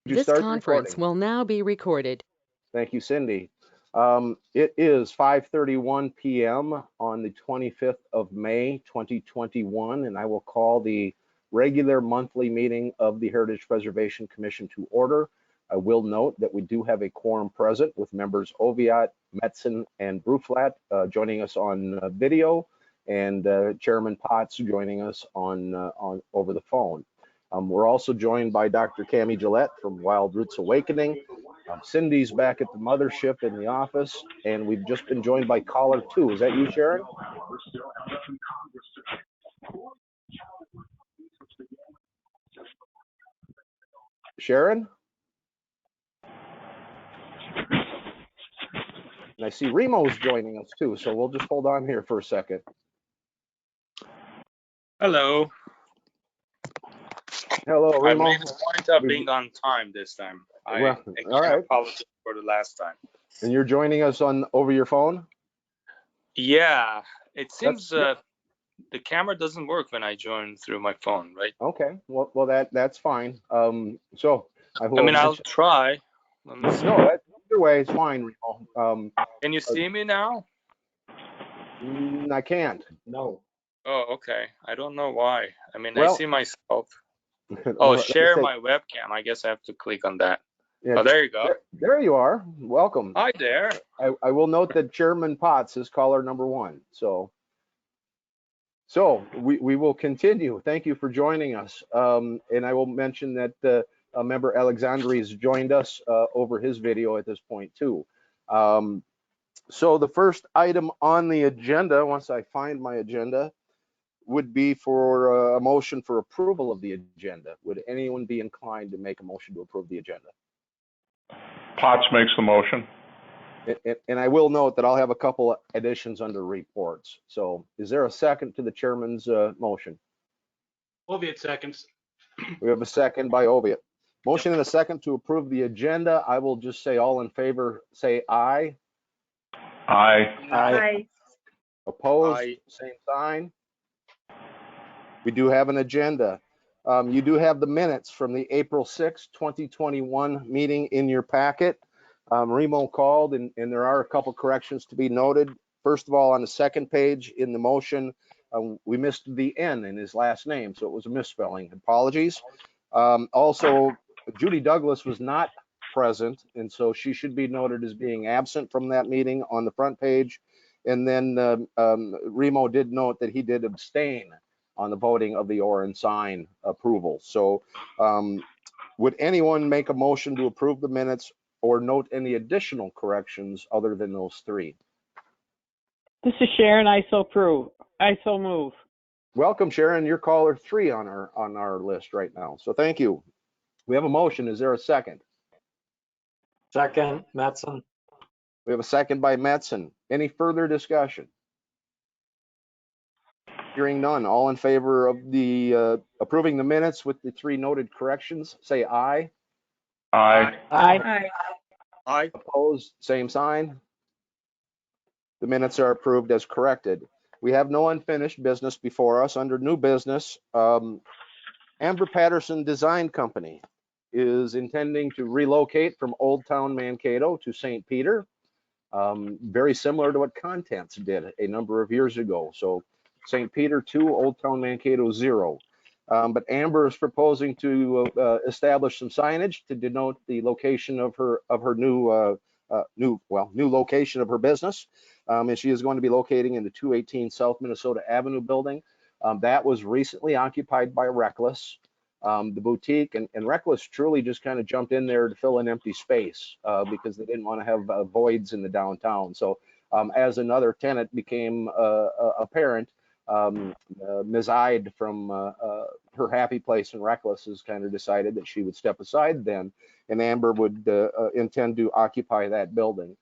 You This start the conference recording. will now be recorded. Thank you, Cindy. It is 5:31 p.m. on the 25th of May, 2021, and I will call the regular monthly meeting of the Heritage Preservation Commission to order. I will note that we do have a quorum present with members Oviatt, Metzen, and Bruflat joining us on video, and Chairman Potts joining us on over the phone. We're also joined by Dr. Cami Gillette from Wild Roots Awakening. Cindy's back at the mothership in the office, and we've just been joined by caller 2. Is that you, Sharon? Sharon? And I see Remo's joining us too, so we'll just hold on here for a second. Hello. Hello, Remo. I made a point of being on time this time. Well, I all right. apologize for the last time. And you're joining us on over your phone? Yeah, it seems the camera doesn't work when I join through my phone, right? Okay. Well, that's fine. So I will. I mean, I'll try. Let me see. No, either way, it's fine, Remo. Can you see me now? I can't. No. Oh, okay. I don't know why. I mean, Well, I see myself. well, Oh, share my webcam. I guess I have to click on that. Yeah, oh, there you go. There you are. Welcome. Hi there. I will note that Chairman Potts is caller number 1. So we will continue. Thank you for joining us. And I will mention that a member Alexandri has joined us over his video at this point too. So the first item on the agenda, once I find my agenda, would be for a motion for approval of the agenda. Would anyone be inclined to make a motion to approve the agenda? Potts makes the motion. And I will note that I'll have a couple additions under reports. So is there a second to the chairman's motion? Oviatt seconds. We have a second by Oviatt. Motion and a second to approve the agenda. I will just say all in favor, say aye. Aye. Aye. Opposed, Aye. same sign. We do have an agenda. You do have the minutes from the April 6, 2021 meeting in your packet. Remo called and there are a couple corrections to be noted. First of all, on the second page in the motion, we missed the N in his last name, so it was a misspelling. Apologies. Also, Judy Douglas was not present, and so she should be noted as being absent from that meeting on the front page. And then Remo did note that he did abstain on the voting of the orange sign approval. So would anyone make a motion to approve the minutes or note any additional corrections other than those 3? This is Sharon. I so move. Welcome, Sharon. You're caller 3 on our list right now. So thank you. We have a motion. Is there a second? Second, Metzen. We have a second by Metzen. Any further discussion? Hearing none. All in favor of the approving the minutes with the 3 noted corrections, say aye. Aye. Aye. Aye. Opposed, same sign. The minutes are approved as corrected. We have no unfinished business before us. Under new business, Amber Patterson Design Company is intending to relocate from Old Town Mankato to St. Peter, very similar to what Contents did a number of years ago. So St. Peter 2, Old Town Mankato 0. But Amber is proposing to establish some signage to denote the location of her new location of her business. And she is going to be locating in the 218 South Minnesota Avenue building. That was recently occupied by Reckless, the boutique, and Reckless truly just kind of jumped in there to fill an empty space because they didn't want to have voids in the downtown. So as another tenant became apparent, Ms. Ide from her happy place in Reckless has kind of decided that she would step aside then, and Amber would intend to occupy that building.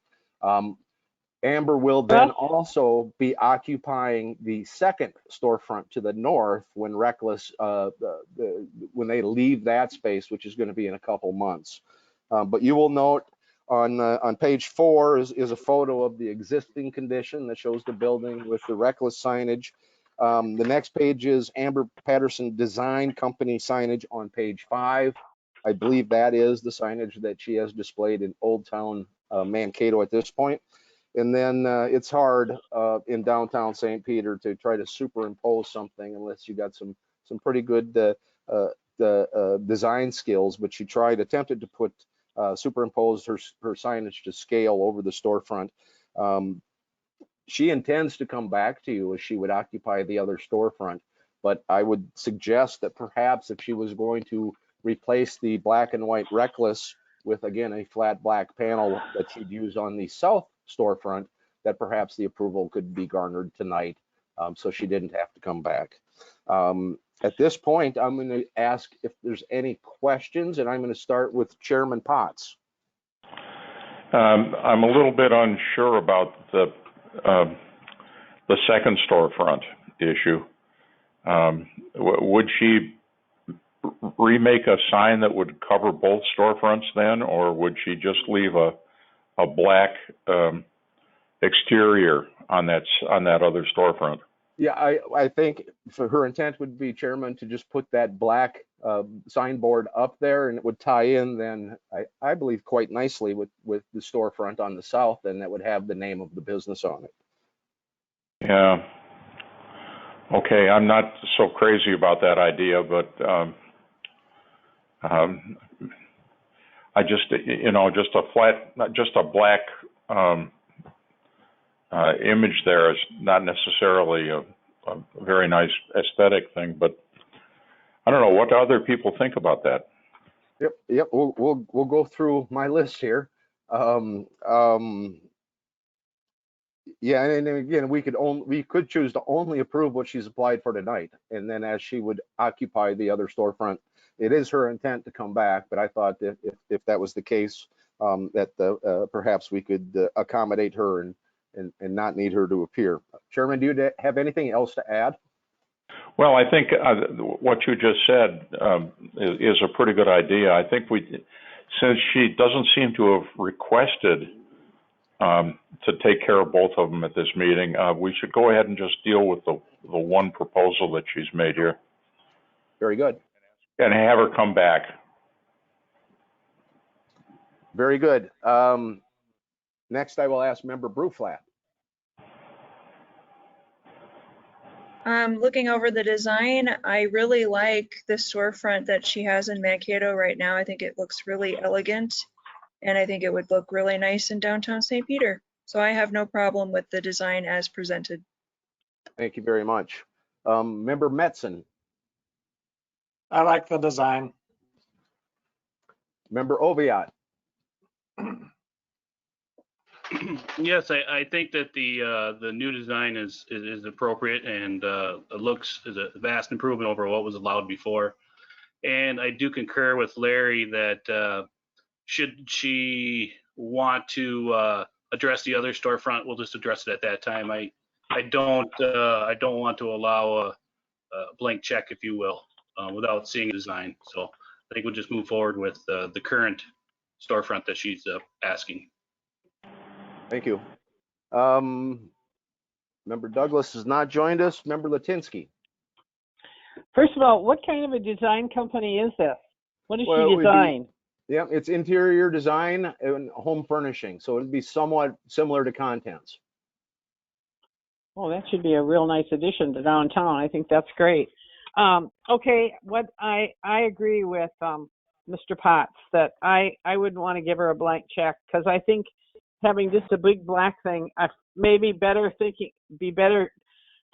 Amber will then also be occupying the second storefront to the north when Reckless, when they leave that space, which is going to be in a couple months. But you will note on page 4 is a photo of the existing condition that shows the building with the Reckless signage. The next page is Amber Patterson Design Company signage on page 5. I believe that is the signage that she has displayed in Old Town Mankato at this point. And then it's hard in downtown St. Peter to try to superimpose something unless you got some pretty good design skills. But she attempted to put superimpose her signage to scale over the storefront. She intends to come back to you as she would occupy the other storefront. But I would suggest that perhaps if she was going to replace the black and white Reckless with, again, a flat black panel that she'd use on the south storefront, that perhaps the approval could be garnered tonight, so she didn't have to come back. At this point, I'm going to ask if there's any questions, and I'm going to start with Chairman Potts. I'm a little bit unsure about the second storefront issue. Would she remake a sign that would cover both storefronts then, or would she just leave a black exterior on that other storefront? Yeah, I think for her intent would be, Chairman, to just put that black signboard up there, and it would tie in then, I believe, quite nicely with the storefront on the south, and that would have the name of the business on it. Yeah. Okay, I'm not so crazy about that idea, but I just, just a black image there is not necessarily a very nice aesthetic thing, but I don't know, what do other people think about that? Yep. We'll go through my list here. Yeah, and again, we could choose to only approve what she's applied for tonight, and then as she would occupy the other storefront, it is her intent to come back. But I thought that if that was the case, that perhaps we could accommodate her and not need her to appear. Chairman, do you have anything else to add? Well, I think what you just said is a pretty good idea. I think since she doesn't seem to have requested to take care of both of them at this meeting, we should go ahead and just deal with the one proposal that she's made here. Very good. And have her come back. Very good. Next, I will ask Member Bruflat. Looking over the design, I really like the storefront that she has in Mankato right now. I think it looks really elegant, and I think it would look really nice in downtown St. Peter. So I have no problem with the design as presented. Thank you very much. Member Metzen. I like the design. Member Oviatt. Yes, I think that the new design is appropriate, and it looks is a vast improvement over what was allowed before. And I do concur with Larry that should she want to address the other storefront, we'll just address it at that time. I don't want to allow a blank check, if you will, without seeing the design. So I think we'll just move forward with the current storefront that she's asking. Thank you. Member Douglas has not joined us. Member Latinsky. First of all, what kind of a design company is this? What does she design? Yeah, it's interior design and home furnishing, so it'd be somewhat similar to Contents. Oh, that should be a real nice addition to downtown. I think that's great. Okay, what I agree with Mr. Potts that I wouldn't want to give her a blank check, because I think having just a big black thing, be better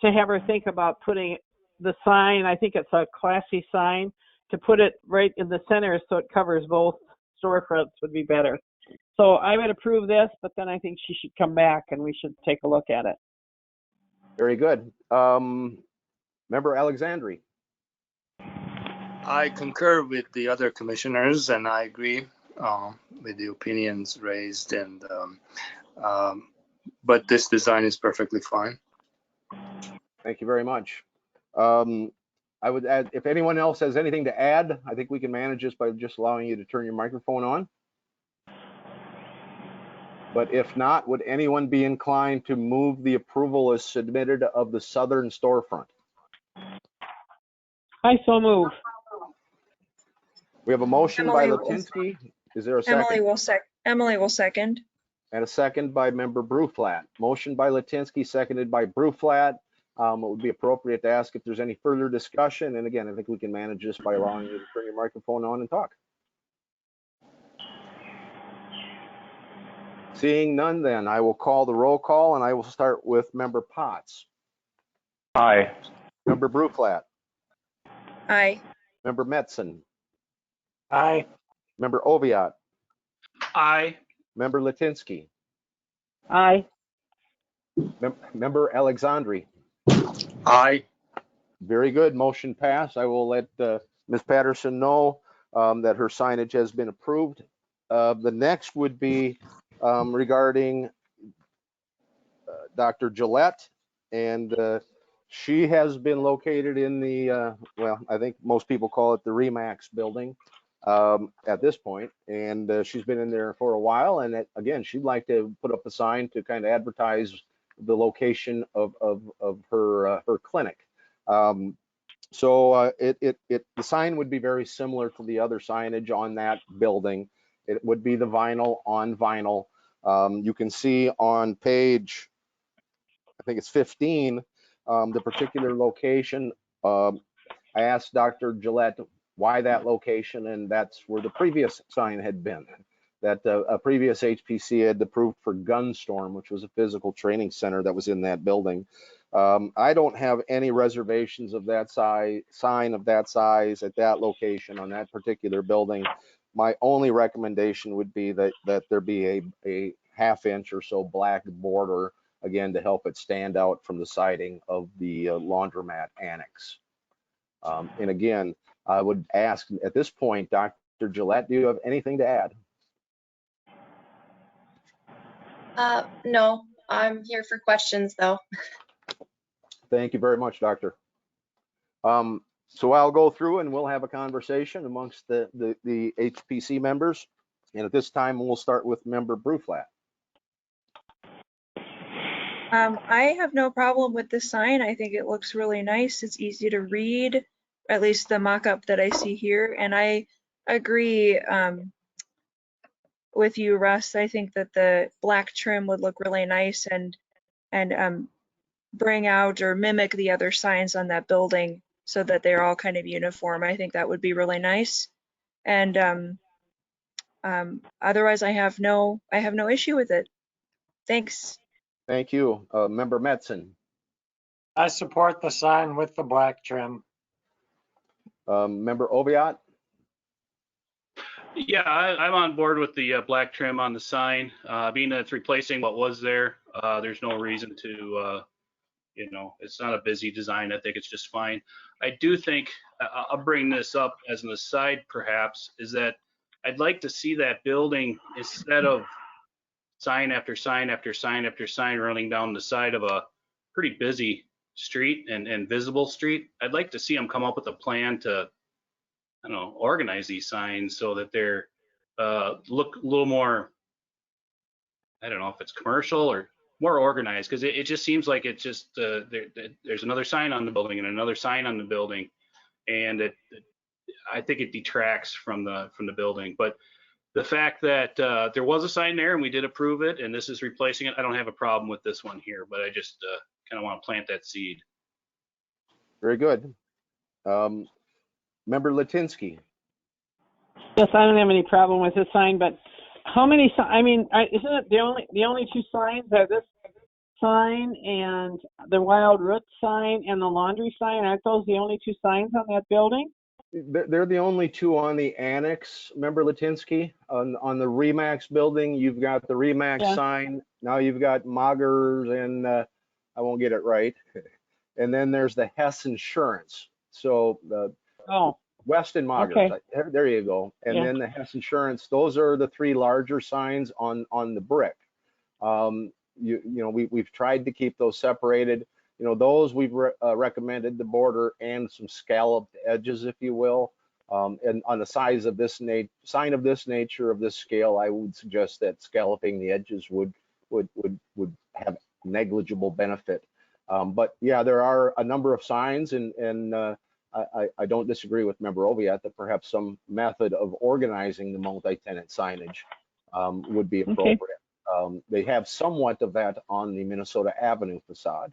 to have her think about putting the sign. I think it's a classy sign, to put it right in the center so it covers both storefronts would be better. So I would approve this, but then I think she should come back and we should take a look at it. Very good. Member Alexandri. I concur with the other commissioners, and I agree with the opinions raised, and but this design is perfectly fine. Thank you very much. I would add, if anyone else has anything to add, I think we can manage this by just allowing you to turn your microphone on. But if not, would anyone be inclined to move the approval as submitted of the southern storefront? I so move. We have a motion by Emily will- Litinsky. Is there a Emily second? Emily will second. And a second by member Bruflat. Motion by Litinsky, seconded by Bruflat. It would be appropriate to ask if there's any further discussion. And again, I think we can manage this by allowing you to turn your microphone on and talk. Seeing none, then I will call the roll call, and I will start with member Potts. Aye. Member Bruflat. Aye. Member Metzen. Aye. Member Oviatt. Aye. Member Litinsky. Aye. Member Alexandri. Aye. Very good. Motion passed. I will let Ms. Patterson know that her signage has been approved. The next would be regarding Dr. Gillette, and she has been located in the, well, I think most people call it the Remax building at this point, and she's been in there for a while, and again, she'd like to put up a sign to kind of advertise the location of her clinic. So the sign would be very similar to the other signage on that building. It would be the vinyl on vinyl. You can see on page, I think it's 15, the particular location. I asked Dr. Gillette why that location, and that's where the previous sign had been. That a previous HPC had approved for Gunstorm, which was a physical training center that was in that building. I don't have any reservations of that size, sign of that size at that location on that particular building. My only recommendation would be that there be a half-inch or so black border, again, to help it stand out from the siding of the laundromat annex. And again, I would ask at this point, Dr. Gillette, do you have anything to add? No, I'm here for questions though. Thank you very much, Doctor. So I'll go through and we'll have a conversation amongst the HPC members. And at this time, we'll start with member Bruflat. I have no problem with the sign. I think it looks really nice. It's easy to read, at least the mock-up that I see here. And I agree with you, Russ. I think that the black trim would look really nice and bring out or mimic the other signs on that building so that they're all kind of uniform. I think that would be really nice. And otherwise, I have no issue with it. Thanks. Thank you. Member Metzen. I support the sign with the black trim. Member Oviatt. Yeah, I'm on board with the black trim on the sign. Being that it's replacing what was there, there's no reason to, it's not a busy design. I think it's just fine. I do think, I'll bring this up as an aside perhaps, is that I'd like to see that building, instead of sign after sign after sign after sign running down the side of a pretty busy street and visible street, I'd like to see them come up with a plan to, I don't know, organize these signs so that they're look a little more, I don't know if it's commercial or more organized, because it just seems like it's just there's another sign on the building and another sign on the building, and I think it detracts from the building. But the fact that there was a sign there and we did approve it and this is replacing it, I don't have a problem with this one here, but I just kind of want to plant that seed. Very good. Member Litinsky. Yes, I don't have any problem with this sign, but how many, I mean, isn't it the only two signs are this sign and the Wild Roots sign and the laundry sign? Aren't those the only two signs on that building? They're the only two on the annex, member Litinsky. On the Remax building, you've got the Remax sign. Now you've got Maggers and I won't get it right. And then there's the Hess Insurance. So the Weston Maggers, okay. There you go. And then the Hess Insurance. Those are the three larger signs on the brick. We've tried to keep those separated. Those we've recommended the border and some scalloped edges, if you will. And on the size of this sign of this nature, of this scale, I would suggest that scalloping the edges would have negligible benefit. But yeah, there are a number of signs, and I don't disagree with Member Oviatt that perhaps some method of organizing the multi-tenant signage would be appropriate. They have somewhat of that on the Minnesota Avenue facade.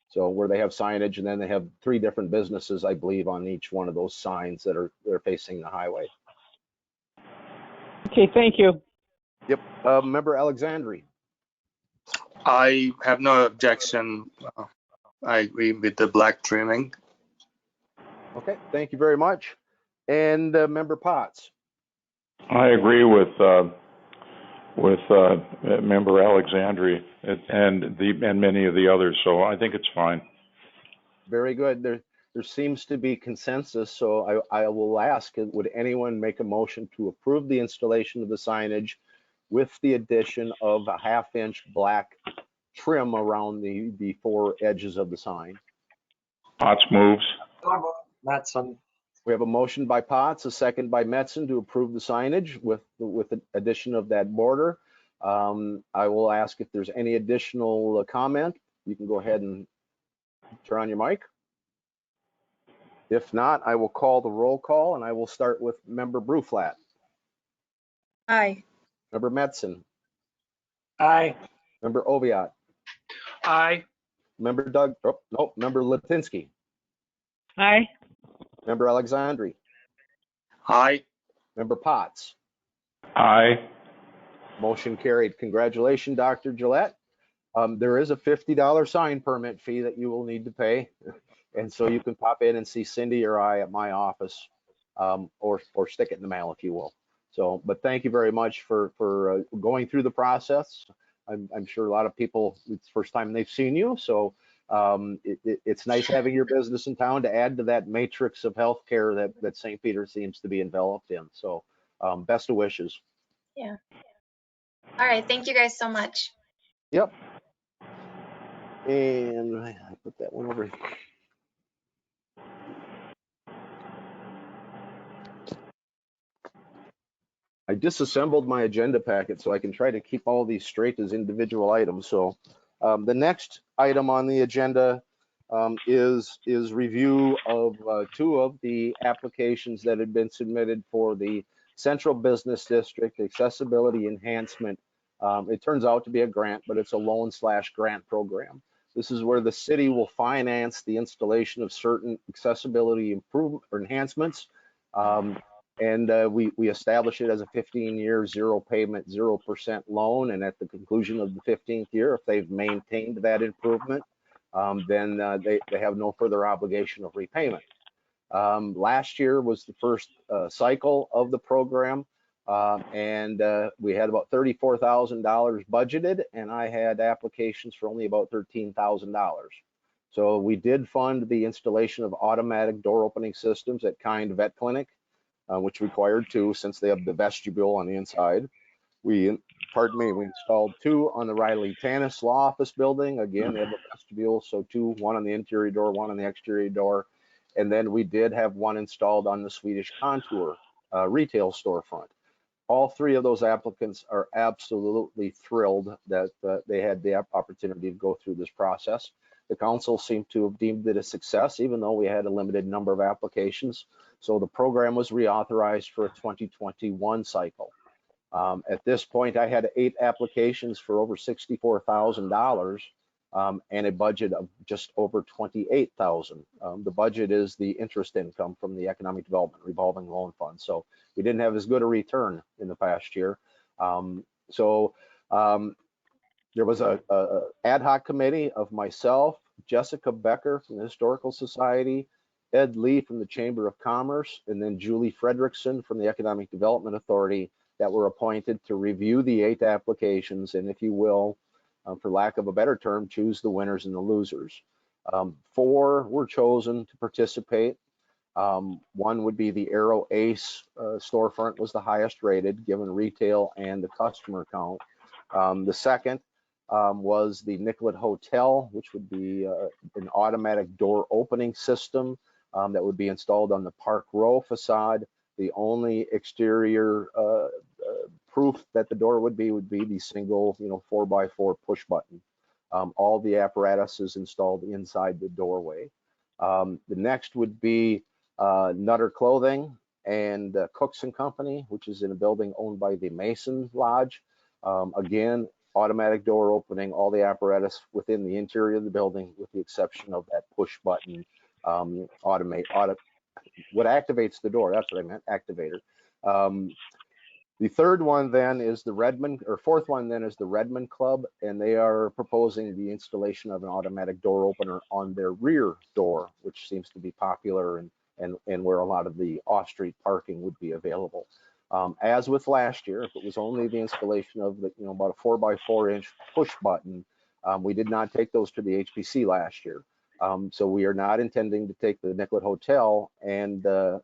So where they have signage and then they have 3 different businesses, I believe, on each one of those signs that are facing the highway. Okay, thank you. Yep. Member Alexandri. I have no objection. I agree with the black trimming. Okay, thank you very much. And Member Potts. I agree with Member Alexandri and many of the others. So I think it's fine. Very good. There seems to be consensus. So I will ask, would anyone make a motion to approve the installation of the signage with the addition of a 1/2-inch black trim around the 4 edges of the sign? Potts moves. Metzen. We have a motion by Potts, a second by Metzen to approve the signage with the addition of that border. I will ask if there's any additional comment. You can go ahead and turn on your mic. If not, I will call the roll call, and I will start with Member Bruflat. Aye. Member Metzen. Aye. Member Oviatt. Aye. Member Member Litinsky. Aye. Member Alexandri. Aye. Member Potts. Aye. Motion carried. Congratulations, Dr. Gillette. There is a $50 sign permit fee that you will need to pay. And so you can pop in and see Cindy or I at my office, or stick it in the mail if you will. So, but thank you very much for going through the process. I'm sure a lot of people, it's the first time they've seen you. So it's nice having your business in town to add to that matrix of healthcare that St. Peter seems to be enveloped in. So best of wishes. Yeah. All right. Thank you guys so much. Yep. And I put that one over here. I disassembled my agenda packet so I can try to keep all these straight as individual items. So the next item on the agenda is review of 2 of the applications that had been submitted for the Central Business District Accessibility Enhancement. It turns out to be a grant, but it's a loan/grant program. This is where the city will finance the installation of certain accessibility improvement or enhancements. And we establish it as a 15-year, 0 payment, 0% loan. And at the conclusion of the 15th year, if they've maintained that improvement, then they have no further obligation of repayment. Last year was the first cycle of the program, and we had about $34,000 budgeted, and I had applications for only about $13,000. So we did fund the installation of automatic door opening systems at Kind Vet Clinic, which required 2 since they have the vestibule on the inside. We installed 2 on the Riley Tannis Law Office building. Again, they have a vestibule, so 2, 1 on the interior door, 1 on the exterior door. And then we did have 1 installed on the Swedish Contour retail storefront. All 3 of those applicants are absolutely thrilled that they had the opportunity to go through this process. The council seemed to have deemed it a success, even though we had a limited number of applications. So the program was reauthorized for a 2021 cycle. At this point, I had 8 applications for over $64,000 and a budget of just over $28,000. The budget is the interest income from the Economic Development Revolving Loan Fund. So we didn't have as good a return in the past year. There was a ad hoc committee of myself, Jessica Becker from the Historical Society, Ed Lee from the Chamber of Commerce, and then Julie Fredrickson from the Economic Development Authority that were appointed to review the 8 applications and, if you will, for lack of a better term, choose the winners and the losers. 4 were chosen to participate. One would be the Aero Ace storefront was the highest rated given retail and the customer count. The second was the Nicollet Hotel, which would be an automatic door opening system that would be installed on the Park Row facade. The only exterior proof that the door would be the single, 4x4 push button. All the apparatus is installed inside the doorway. The next would be Nutter Clothing and Cooks and Company, which is in a building owned by the Mason Lodge. Again, automatic door opening, all the apparatus within the interior of the building, with the exception of that push button what activates the door. That's what I meant, activator. The third one then is the Redmond, or fourth one then is the Redmond Club, and they are proposing the installation of an automatic door opener on their rear door, which seems to be popular and where a lot of the off-street parking would be available. As with last year, if it was only the installation of the, about a 4x4-inch push button, we did not take those to the HPC last year. So we are not intending to take the Nicollet Hotel and the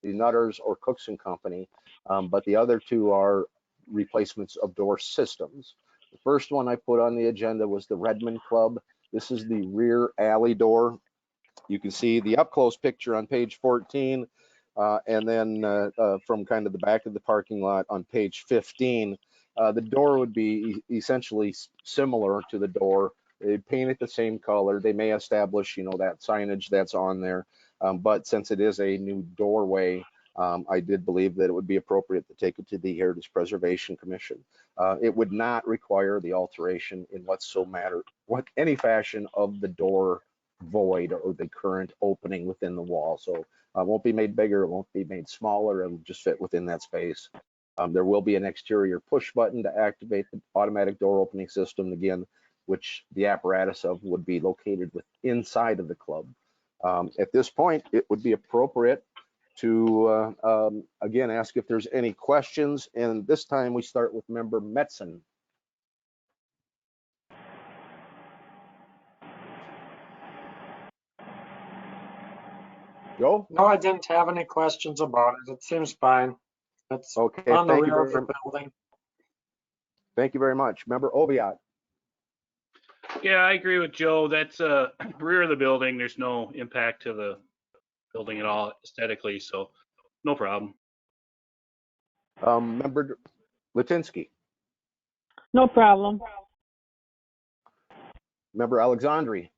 Nutters or Cooks and Company, but the other two are replacements of door systems. The first one I put on the agenda was the Redmond Club. This is the rear alley door. You can see the up-close picture on page 14, and then from kind of the back of the parking lot on page 15. The door would be essentially similar to the door. They paint it the same color. They may establish, that signage that's on there. But since it is a new doorway, I did believe that it would be appropriate to take it to the Heritage Preservation Commission. It would not require the alteration in any fashion of the door void or the current opening within the wall. So it won't be made bigger, it won't be made smaller, it'll just fit within that space. There will be an exterior push button to activate the automatic door opening system, again, which the apparatus of would be located inside of the club. At this point, it would be appropriate to, again, ask if there's any questions. And this time we start with member Metzen. Joe? No, I didn't have any questions about it. It seems fine. It's Okay, on the thank you rear of very the building. Thank you very much. Member Oviatt. Yeah, I agree with Joe. That's rear of the building. There's no impact to the building at all aesthetically, so no problem. Member Litinsky. No problem. Member Alexandri.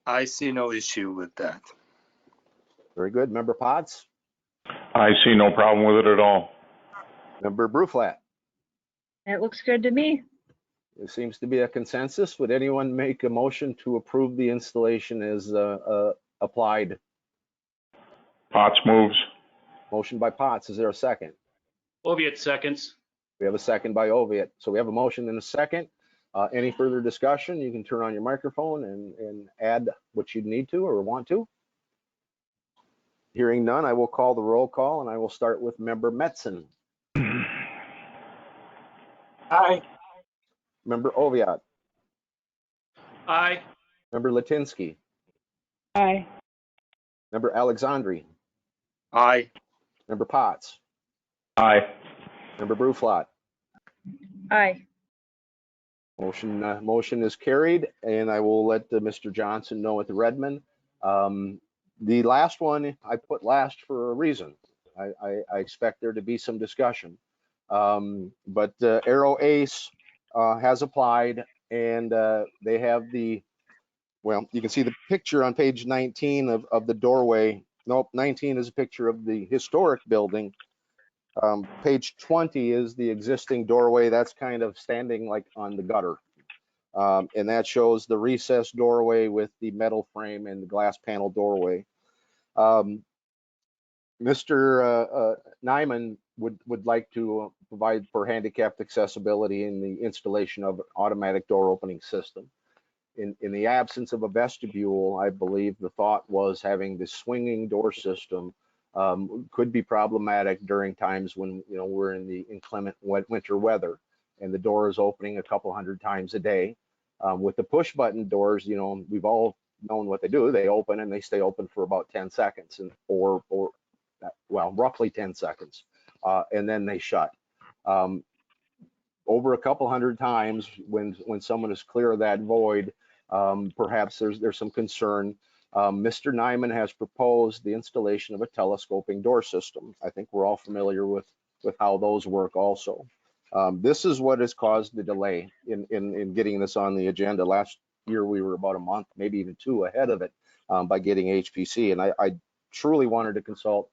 I see no issue with that. Very good. Member Potts. I see no problem with it at all. Member Bruflat. It looks good to me. There seems to be a consensus. Would anyone make a motion to approve the installation as applied? Potts moves. Motion by Potts. Is there a second? Oviatt seconds. We have a second by Oviatt. So we have a motion and a second. Any further discussion? You can turn on your microphone and add what you need to or want to. Hearing none, I will call the roll call, and I will start with member Metzen. Aye. Member Oviatt. Aye. Member Litinsky. Aye. Member Alexandri. Aye. Member Potts. Aye. Member Bruflat. Aye. Motion is carried, and I will let Mr. Johnson know at the Redmond. The last one I put last for a reason. I expect there to be some discussion. But Aero Ace has applied, and they have you can see the picture on page 19 of the doorway. Nope, 19 is a picture of the historic building. Page 20 is the existing doorway. That's kind of standing like on the gutter. And that shows the recessed doorway with the metal frame and the glass panel doorway. Mr. Nyman would like to provide for handicapped accessibility in the installation of an automatic door opening system. In the absence of a vestibule, I believe the thought was having the swinging door system could be problematic during times when we're in the inclement winter weather and the door is opening a couple hundred times a day. With the push button doors, we've all known what they do. They open and they stay open for about 10 seconds or roughly 10 seconds, and then they shut. Over a couple hundred times when someone is clear of that void, perhaps there's some concern. Mr. Nyman has proposed the installation of a telescoping door system. I think we're all familiar with how those work also. This is what has caused the delay in getting this on the agenda. Last year we were about a month, maybe even two ahead of it. by getting HPC. And I truly wanted to consult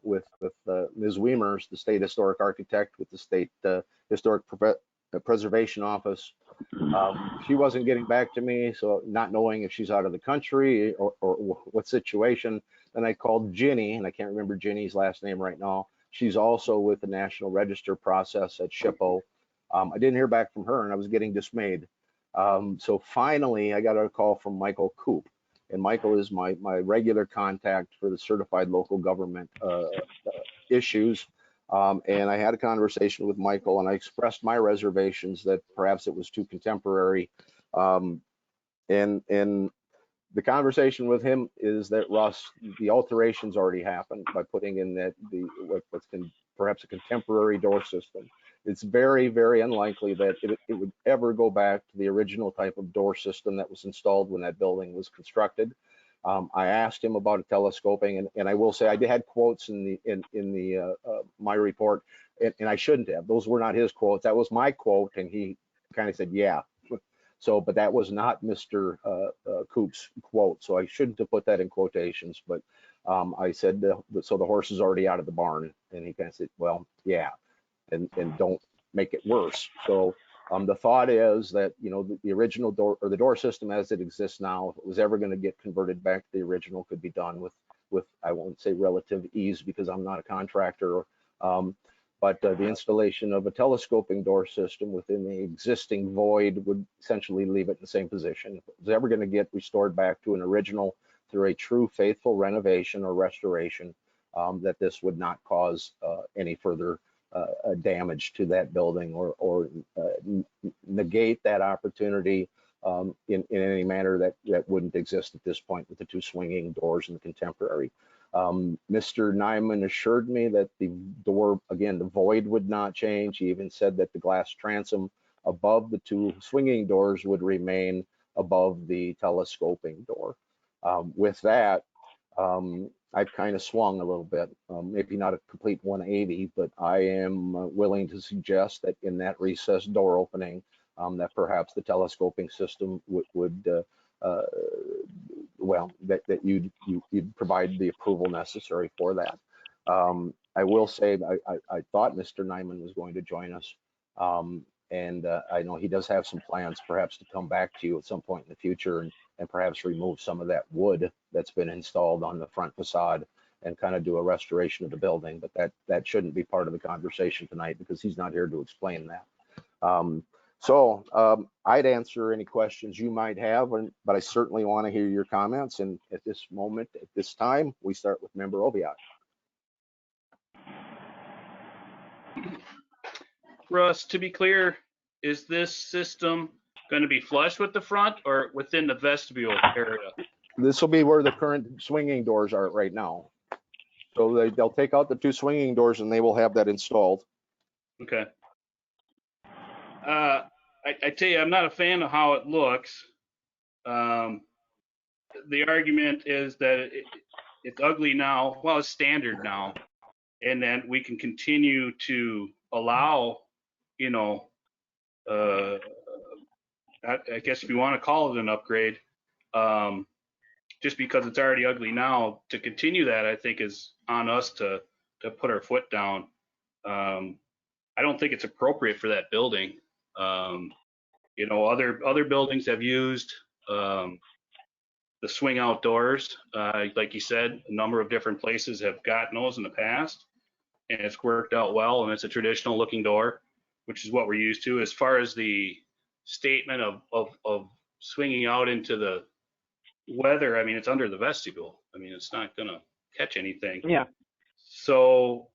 with Ms. Weimer's, the state historic architect with the state historic preservation office. She wasn't getting back to me, so not knowing if she's out of the country or what situation. Then I called Ginny, and I can't remember Ginny's last name right now. She's also with the National Register process at SHPO. I didn't hear back from her, and I was getting dismayed. So finally, I got a call from Michael Coop, and Michael is my regular contact for the certified local government issues. And I had a conversation with Michael, and I expressed my reservations that perhaps it was too contemporary. And the conversation with him is that, Russ, the alterations already happened by putting in that what's perhaps a contemporary door system. It's very, very unlikely that it would ever go back to the original type of door system that was installed when that building was constructed. I asked him about a telescoping, and I will say I had quotes in my report, and I shouldn't have. Those were not his quotes. That was my quote, and he kind of said, "Yeah." So, but that was not Mr. Coop's quote, so I shouldn't have put that in quotations. But I said, so the horse is already out of the barn, and he kind of said, "Well, yeah, and don't make it worse." So. The thought is that, you know, the original door, or the door system as it exists now, if it was ever going to get converted back to the original, could be done with I won't say relative ease because I'm not a contractor, but the installation of a telescoping door system within the existing void would essentially leave it in the same position. If it was ever going to get restored back to an original through a true faithful renovation or restoration, that this would not cause any further damage to that building or negate that opportunity in any manner that wouldn't exist at this point with the two swinging doors and the contemporary. Mr. Nyman assured me that the door, again, the void would not change. He even said that the glass transom above the two swinging doors would remain above the telescoping door. With that, I've kind of swung a little bit, maybe not a complete 180, but I am willing to suggest that in that recessed door opening, that perhaps the telescoping system would well, that you'd provide the approval necessary for that. I will say I thought Mr. Nyman was going to join us, and I know he does have some plans perhaps to come back to you at some point in the future and perhaps remove some of that wood that's been installed on the front facade and kind of do a restoration of the building. But that shouldn't be part of the conversation tonight because he's not here to explain that. I'd answer any questions you might have, but I certainly want to hear your comments. And at this moment, at this time, we start with Member Oviatt. Russ, to be clear, is this system going to be flush with the front or within the vestibule area? This will be where the current swinging doors are right now. So they'll take out the two swinging doors and they will have that installed. Okay. I tell you, I'm not a fan of how it looks. The argument is that it's ugly now. Well, it's standard now. And then we can continue to allow, you know, I guess if you want to call it an upgrade, just because it's already ugly now, to continue that, I think is on us to put our foot down. I don't think it's appropriate for that building. You know, other buildings have used the swing outdoors. Like you said, a number of different places have gotten those in the past, and it's worked out well, and it's a traditional looking door, which is what we're used to. As far as the statement of swinging out into the weather, I mean, it's under the vestibule. I mean, it's not going to catch anything. Yeah. So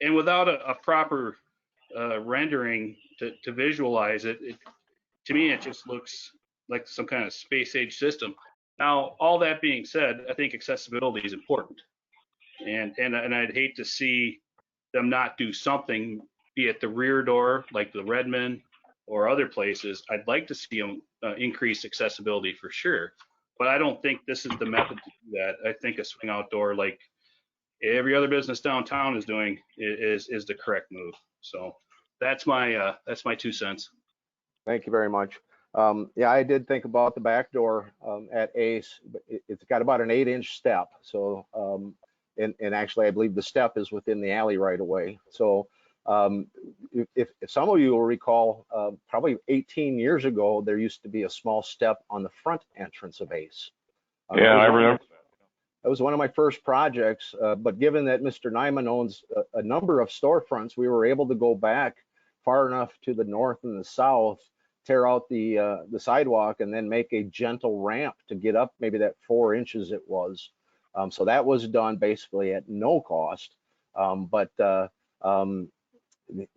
and without a proper rendering to visualize it, to me, it just looks like some kind of space age system. Now, all that being said, I think accessibility is important. And I'd hate to see them not do something, be it the rear door, like the Redmond or other places. I'd like to see them increase accessibility for sure. But I don't think this is the method to do that. I think a swing outdoor, like every other business downtown is doing, is the correct move. So that's my 2 cents. Thank you very much. Yeah, I did think about the back door at Ace. But it's got about an 8-inch step. So, and actually, I believe the step is within the alley right away. So, if some of you will recall, probably 18 years ago, there used to be a small step on the front entrance of Ace. Yeah, I remember. That was one of my first projects, but given that Mr. Nyman owns a number of storefronts, we were able to go back far enough to the north and the south, tear out the sidewalk, and then make a gentle ramp to get up maybe that 4 inches it was. So that was done basically at no cost.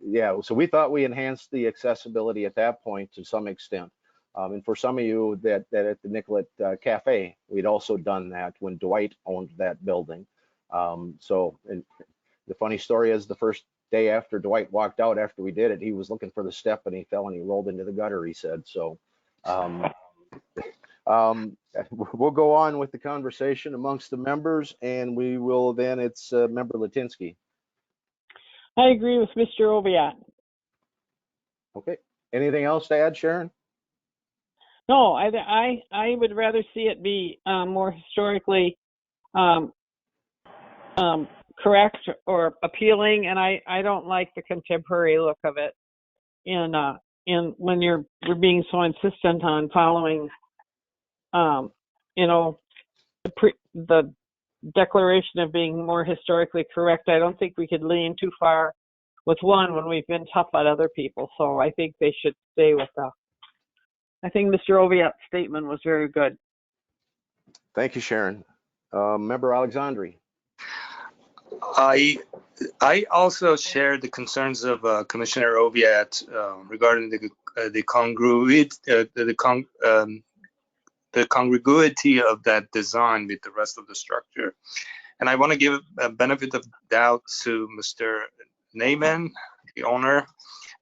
Yeah, so we thought we enhanced the accessibility at that point to some extent. And for some of you that at the Nicollet Cafe, we'd also done that when Dwight owned that building. So, and the funny story is the first day after Dwight walked out after we did it, he was looking for the step and he fell and he rolled into the gutter, he said. So we'll go on with the conversation amongst the members, and we will then, it's Member Latinsky. I agree with Mr. Oviatt. Okay. Anything else to add, Sharon? No, I would rather see it be more historically correct or appealing, and I don't like the contemporary look of it. In when you're being so insistent on following, you know, the declaration of being more historically correct, I don't think we could lean too far with one when we've been tough on other people. So I think they should stay with the. I think Mr. Oviatt's statement was very good. Thank you, Sharon. Member Alexandri. I also share the concerns of Commissioner Oviatt regarding the congruity of that design with the rest of the structure. And I want to give a benefit of doubt to Mr. Nyman, the owner.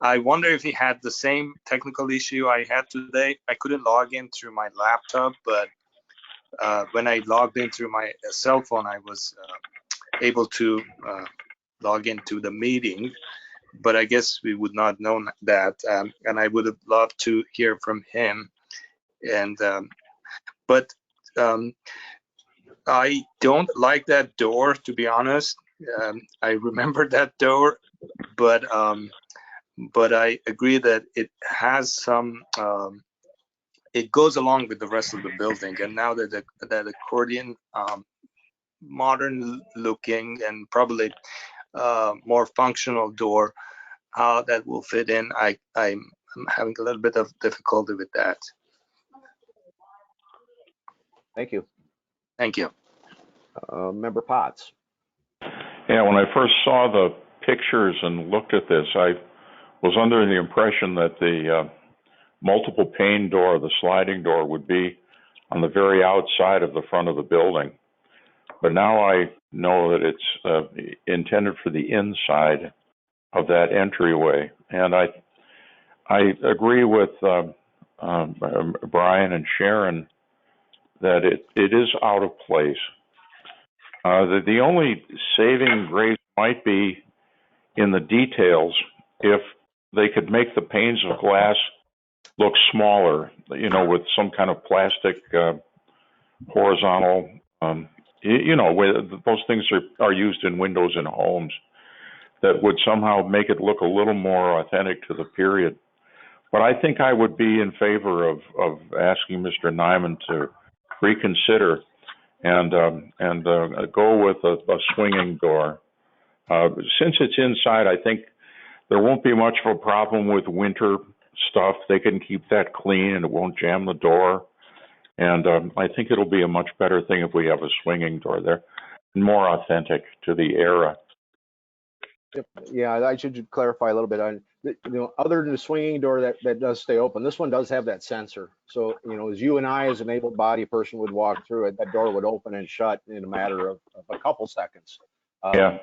I wonder if he had the same technical issue I had today. I couldn't log in through my laptop, but when I logged in through my cell phone, I was able to log into the meeting. But I guess we would not know that, and I would have loved to hear from him. And but I don't like that door, to be honest. I remember that door, but I agree that it has some. It goes along with the rest of the building, and now that that accordion, modern looking and probably more functional door, how that will fit in, I'm having a little bit of difficulty with that. Thank you. Thank you. Member Potts. Yeah, when I first saw the pictures and looked at this, I was under the impression that the multiple pane door, the sliding door, would be on the very outside of the front of the building. But now I know that it's intended for the inside of that entryway. And I agree with Brian and Sharon that it is out of place. The only saving grace might be in the details if they could make the panes of glass look smaller, you know, with some kind of plastic horizontal, you know, where those things are used in windows in homes, that would somehow make it look a little more authentic to the period. But I think I would be in favor of asking Mr. Nyman to reconsider and go with a swinging door. Since it's inside, I think there won't be much of a problem with winter stuff. They can keep that clean and it won't jam the door. And I think it'll be a much better thing if we have a swinging door there, more authentic to the era. Yeah, I should clarify a little bit on, you know, other than the swinging door that does stay open, this one does have that sensor. So, you know, as you and I, as an able-bodied person, would walk through it, that door would open and shut in a matter of a couple seconds. Yeah.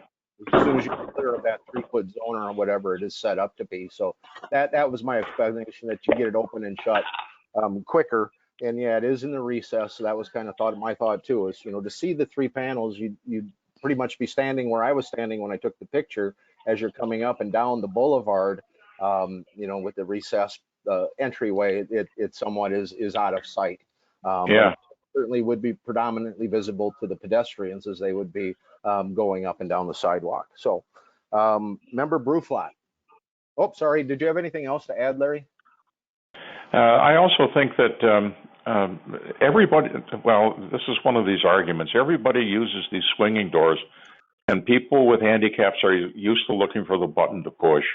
As soon as you clear of that 3-foot zone or whatever it is set up to be. So that was my explanation, that you get it open and shut quicker. And yeah, it is in the recess. So that was kind of my thought too, is, you know, to see the 3 panels, you'd pretty much be standing where I was standing when I took the picture as you're coming up and down the boulevard, you know, with the recessed the entryway, it somewhat is out of sight. Yeah. But certainly would be predominantly visible to the pedestrians as they would be going up and down the sidewalk. So, member Bruflat. Oh, sorry. Did you have anything else to add, Larry? I also think that everybody, well, this is one of these arguments. Everybody uses these swinging doors, and people with handicaps are used to looking for the button to push.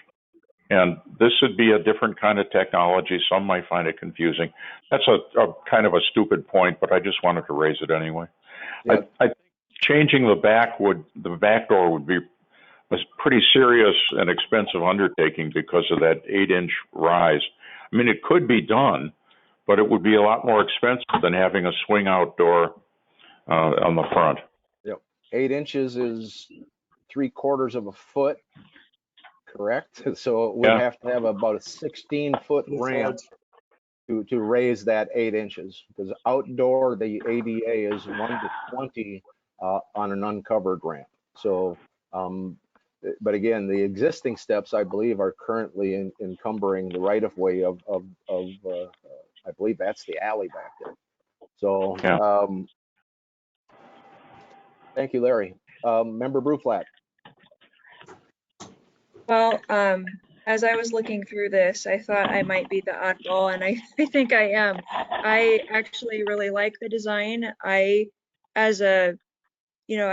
And this would be a different kind of technology. Some might find it confusing. That's a kind of a stupid point, but I just wanted to raise it anyway. Yeah. I think changing the back door would be a pretty serious and expensive undertaking because of that 8-inch rise. I mean, it could be done, but it would be a lot more expensive than having a swing out door on the front. Yep. 8 inches is 3/4 of a foot, correct? So it would Yeah. have to have about a 16-foot ramp to raise that 8 inches, because outdoor the ADA is 1 to 20 on an uncovered ramp. So, but again, the existing steps I believe are currently encumbering the right of way of I believe that's the alley back there. So, Yeah. thank you, Larry. Member Bruflat. Well, as I was looking through this, I thought I might be the oddball, and I think I am. I actually really like the design. As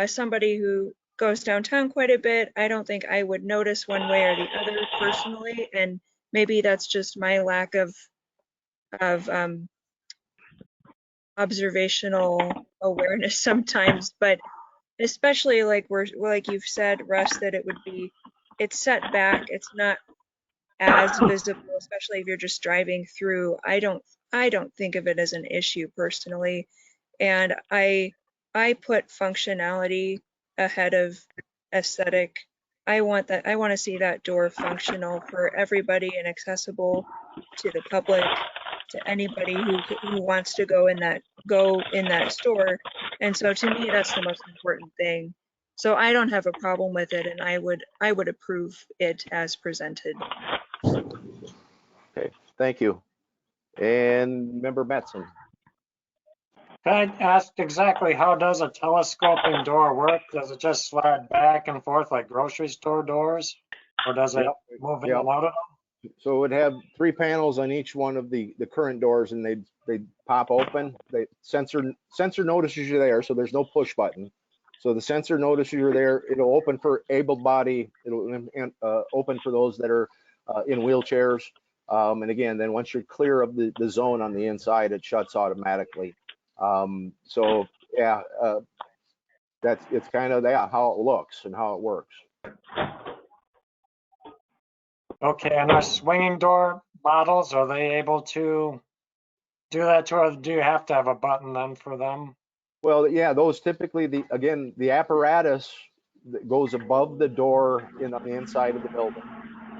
somebody who goes downtown quite a bit, I don't think I would notice one way or the other personally, and maybe that's just my lack of observational awareness sometimes, but especially like you've said, Russ, that it's set back, it's not as visible, especially if you're just driving through. I don't think of it as an issue personally, and I put functionality ahead of aesthetic. I want to see that door functional for everybody and accessible to the public, to anybody who wants to go in that store. And so to me, that's the most important thing. So I don't have a problem with it, and I would approve it as presented. Okay, thank you. And Member Metzen. I asked exactly how does a telescoping door work? Does it just slide back and forth like grocery store doors? Or does it move in and out of them? So it would have 3 panels on each one of the current doors, and they'd pop open. The sensor notices you're there, so there's no push button. So the sensor notices you're there. It'll open for able-body. It'll open for those that are in wheelchairs. And again, then once you're clear of the zone on the inside, it shuts automatically. So yeah, it's kind of how it looks and how it works. Okay, and our swinging door models, are they able to do that too, or do you have to have a button then for them? Well, yeah, those typically, the apparatus that goes above the door on the inside of the building,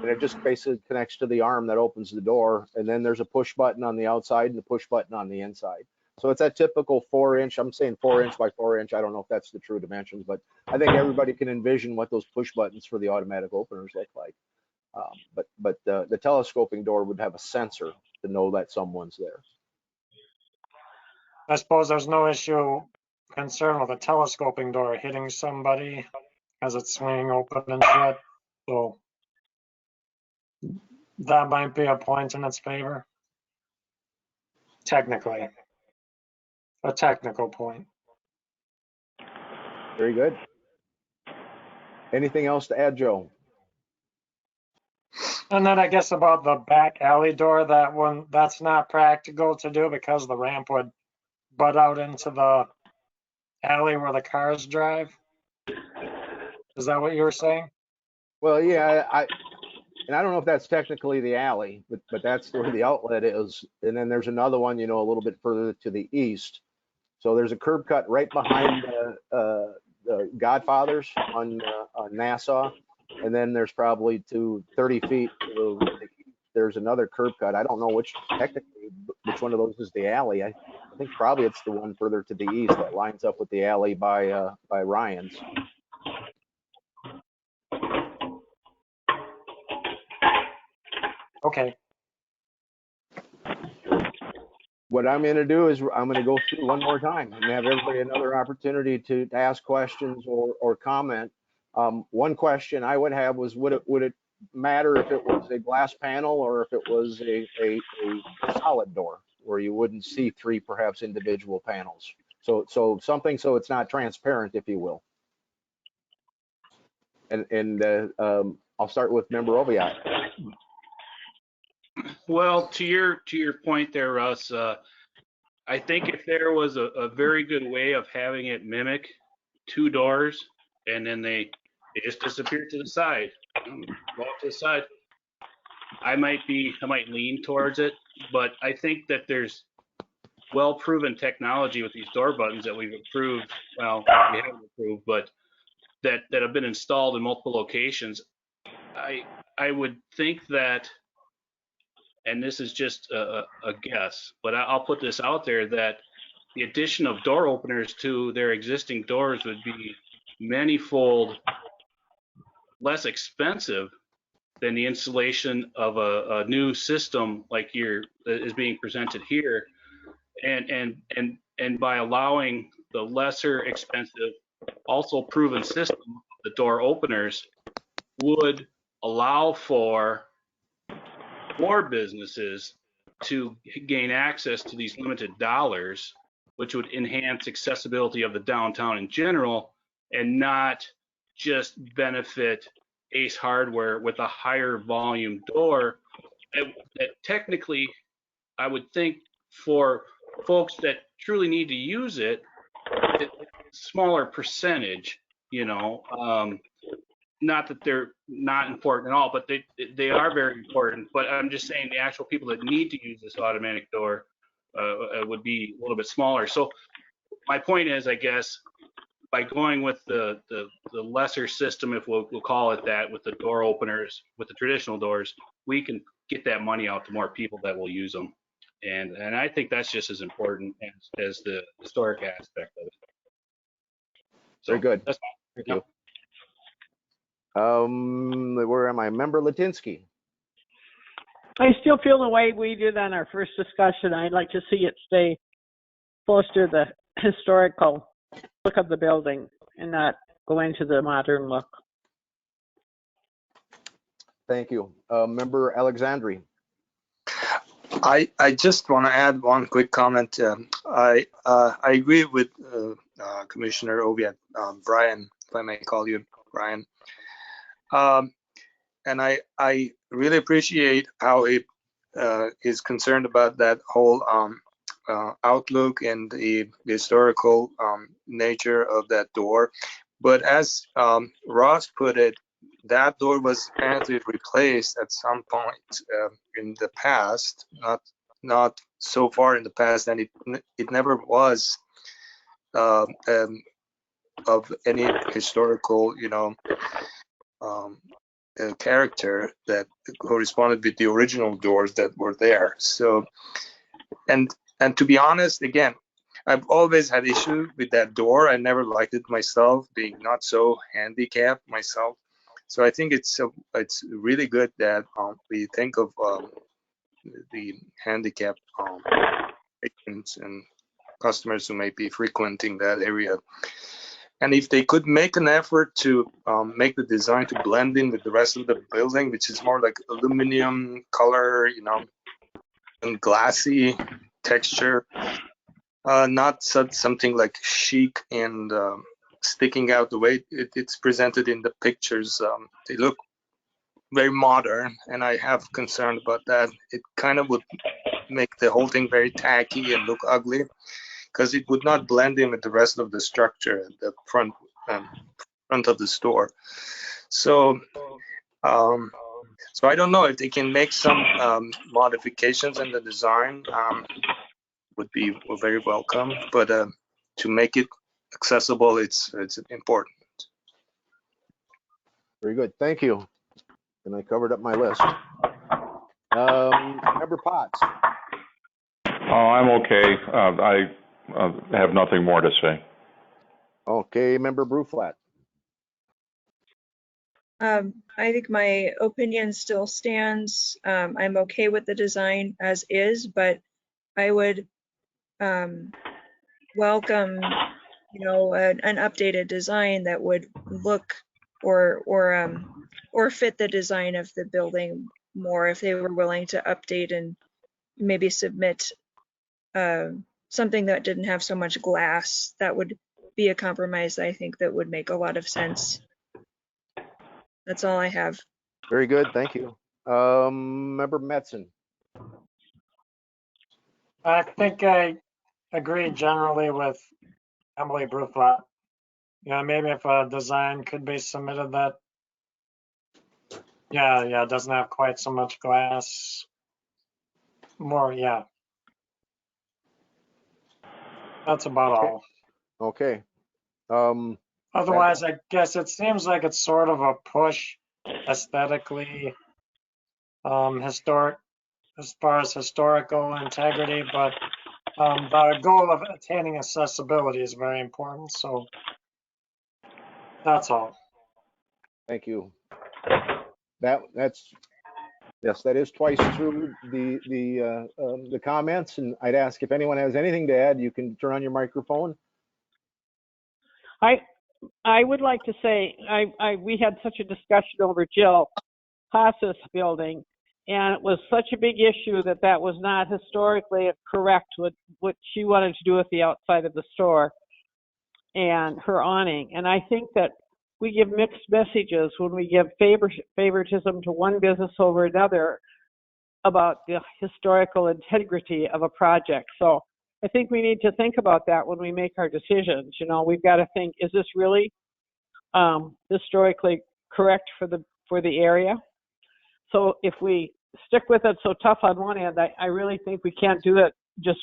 and it just basically connects to the arm that opens the door, and then there's a push button on the outside and a push button on the inside. So it's that typical 4-inch, I'm saying 4-inch by 4-inch. I don't know if that's the true dimensions, but I think everybody can envision what those push buttons for the automatic openers look like. But the telescoping door would have a sensor to know that someone's there. I suppose there's no concern with a telescoping door hitting somebody as it's swinging open and shut. So that might be a point in its favor. Technically. A technical point. Very good. Anything else to add, Joe? And then I guess about the back alley door, that one, that's not practical to do because the ramp would butt out into the alley where the cars drive. Is that what you were saying? Well, yeah, I don't know if that's technically the alley, but that's where the outlet is. And then there's another one, a little bit further to the east. So there's a curb cut right behind the Godfathers on Nassau. And then there's probably 30 feet to the east, there's another curb cut. I don't know which one of those is the alley. I think probably it's the one further to the east that lines up with the alley by Ryan's. Okay. What I'm going to do is I'm going to go through one more time and have everybody another opportunity to ask questions or comment. One question I would have was, would it matter if it was a glass panel or if it was a solid door where you wouldn't see three perhaps individual panels? So something so it's not transparent, if you will. And I'll start with Member Oviatt. Well, to your point there, Russ, I think if there was a very good way of having it mimic two doors and then they just disappear to the side, go off to the side, I might lean towards it, but I think that there's well-proven technology with these door buttons that we've approved. Well, we haven't approved, but that have been installed in multiple locations. I would think that, and this is just a guess, but I'll put this out there, that the addition of door openers to their existing doors would be manyfold less expensive than the installation of a new system like is being presented here, and by allowing the lesser expensive, also proven system, the door openers, would allow for more businesses to gain access to these limited dollars, which would enhance accessibility of the downtown in general and not just benefit Ace Hardware with a higher volume door. That technically, I would think for folks that truly need to use it, it's a smaller percentage, not that they're not important at all, but they are very important. But I'm just saying the actual people that need to use this automatic door would be a little bit smaller. So my point is, I guess, by going with the lesser system, if we'll call it that, with the door openers, with the traditional doors, we can get that money out to more people that will use them. And I think that's just as important as the historic aspect of it. So, very good. That's fine. Thank you. Where am I? Member Latinsky. I still feel the way we did on our first discussion. I'd like to see it stay close to the historical look of the building and not go into the modern look. Thank you. Member Alexandri. I just want to add one quick comment. I agree with Commissioner Oviatt, Brian, if I may call you Brian. And I really appreciate how it is concerned about that whole outlook and the historical nature of that door. But as Ross put it, that door was apparently replaced at some point in the past, not so far in the past, and it never was of any historical, character that corresponded with the original doors that were there. So, and to be honest, again, I've always had issue with that door. I never liked it myself, being not so handicapped myself. So I think it's really good that we think of the handicapped patrons and customers who may be frequenting that area. And if they could make an effort to make the design to blend in with the rest of the building, which is more like aluminum color, and glassy texture, not something like chic and sticking out the way it's presented in the pictures. They look very modern, and I have concern about that. It kind of would make the whole thing very tacky and look ugly, because it would not blend in with the rest of the structure at the front of the store. So so I don't know if they can make some modifications in the design, would be very welcome, but to make it accessible, it's important. Very good. Thank you. And I covered up my list. Member Potts. I'm okay. I have nothing more to say. Okay, Member Bruflat. I think my opinion still stands. I'm okay with the design as is, but I would welcome, you know, an updated design that would look or fit the design of the building more if they were willing to update and maybe submit something that didn't have so much glass. That would be a compromise, I think, that would make a lot of sense. That's all I have. Very good, thank you. Member Metzen. I think I agree generally with Emily Bruflat. Yeah, maybe if a design could be submitted that, yeah, doesn't have quite so much glass. More, yeah. That's about all. Okay. Otherwise, I guess it seems like it's sort of a push aesthetically, historic, as far as historical integrity, but the goal of attaining accessibility is very important. So that's all. Thank you. That's yes, that is twice through the comments, and I'd ask if anyone has anything to add. You can turn on your microphone. I would like to say we had such a discussion over Jill Haas's building, and it was such a big issue that was not historically correct with what she wanted to do with the outside of the store and her awning. And I think that we give mixed messages when we give favoritism to one business over another about the historical integrity of a project. So I think we need to think about that when we make our decisions. You know, we've got to think, is this really historically correct for the area? So if we stick with it so tough on one end, I really think we can't do that, just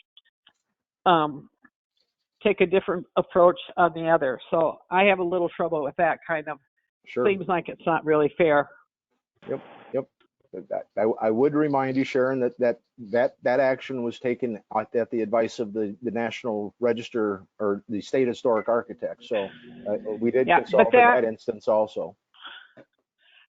take a different approach on the other. So I have a little trouble with that kind of. Sure. Seems like it's not really fair. Yep. I would remind you, Sharon, that action was taken at the advice of the National Register or the State Historic Architect. So we did consult in that instance also.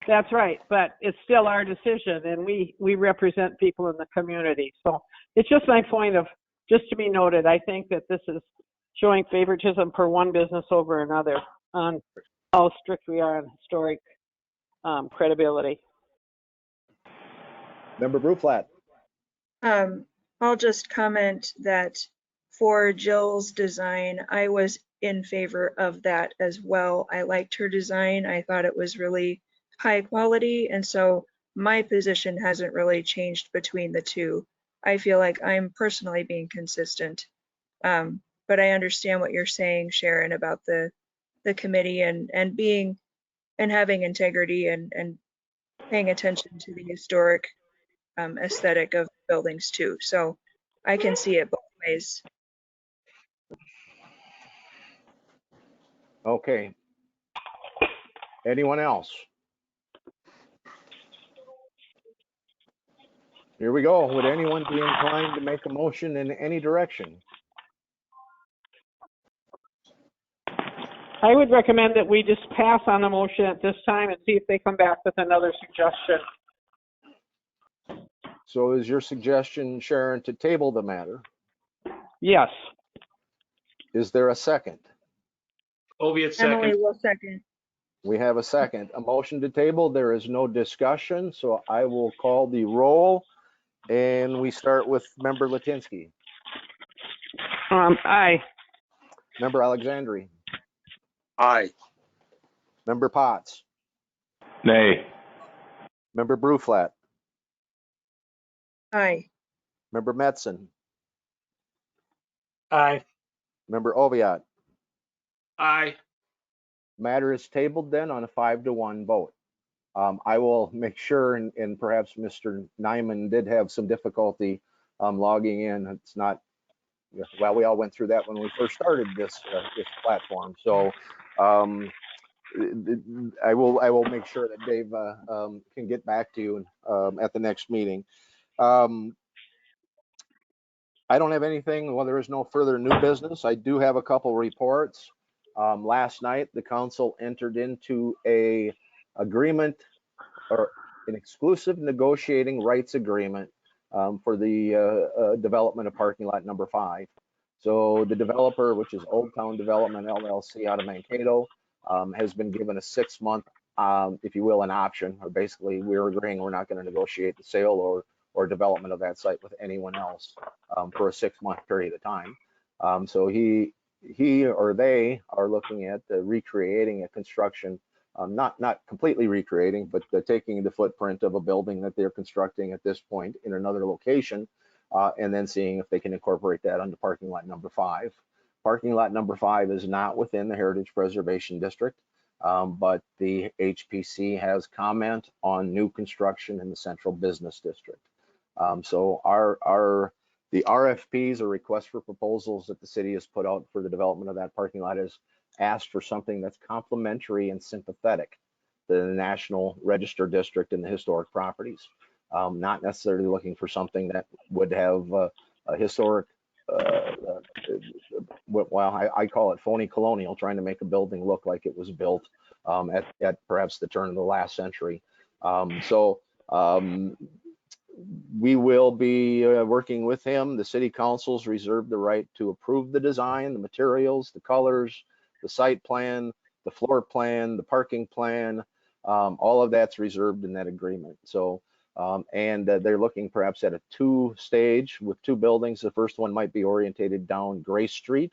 That's right, but it's still our decision, and we represent people in the community. So it's just my point of, just to be noted, I think that this is showing favoritism for one business over another on how strict we are on historic credibility. Member Bruflat. I'll just comment that for Jill's design, I was in favor of that as well. I liked her design. I thought it was really high quality, and so my position hasn't really changed between the two. I feel like I'm personally being consistent, but I understand what you're saying, Sharon, about the committee and having integrity and paying attention to the historic aesthetic of buildings too. So I can see it both ways. Okay. Anyone else? Here we go. Would anyone be inclined to make a motion in any direction? I would recommend that we just pass on the motion at this time and see if they come back with another suggestion. So is your suggestion, Sharon, to table the matter? Yes. Is there a second? Oviatt second. Emily will second. We have a second. A motion to table. There is no discussion, so I will call the roll, and we start with Member Latinsky. Aye. Member Alexandri. Aye. Member Potts. Nay. Member Bruflat. Aye. Member Metzen. Aye. Member Oviatt. Aye. Matter is tabled then on a 5-1 vote. I will make sure, and perhaps Mr. Nyman did have some difficulty logging in. It's not, well, we all went through that when we first started this platform. So I will make sure that Dave can get back to you at the next meeting. I don't have anything. Well, there is no further new business. I do have a couple reports. Last night, the council entered into a agreement, or an exclusive negotiating rights agreement for the development of parking lot number 5. So the developer, which is Old Town Development LLC out of Mankato, has been given a 6-month, if you will, an option, or basically we're agreeing we're not going to negotiate the sale or development of that site with anyone else for a 6-month period of time. So he or they are looking at recreating a construction, not completely recreating, but taking the footprint of a building that they're constructing at this point in another location, and then seeing if they can incorporate that onto parking lot number 5. Parking lot number 5 is not within the Heritage Preservation District, but the HPC has comment on new construction in the Central Business District. So the RFPs, or request for proposals, that the city has put out for the development of that parking lot is asked for something that's complementary and sympathetic to the National Register District and the historic properties. Not necessarily looking for something that would have a historic, well, I call it phony colonial, trying to make a building look like it was built at perhaps the turn of the last century. We will be working with him. The city council's reserved the right to approve the design, the materials, the colors, the site plan, the floor plan, the parking plan. All of that's reserved in that agreement. So, and they're looking perhaps at a 2-stage with 2 buildings. The first one might be orientated down Gray Street,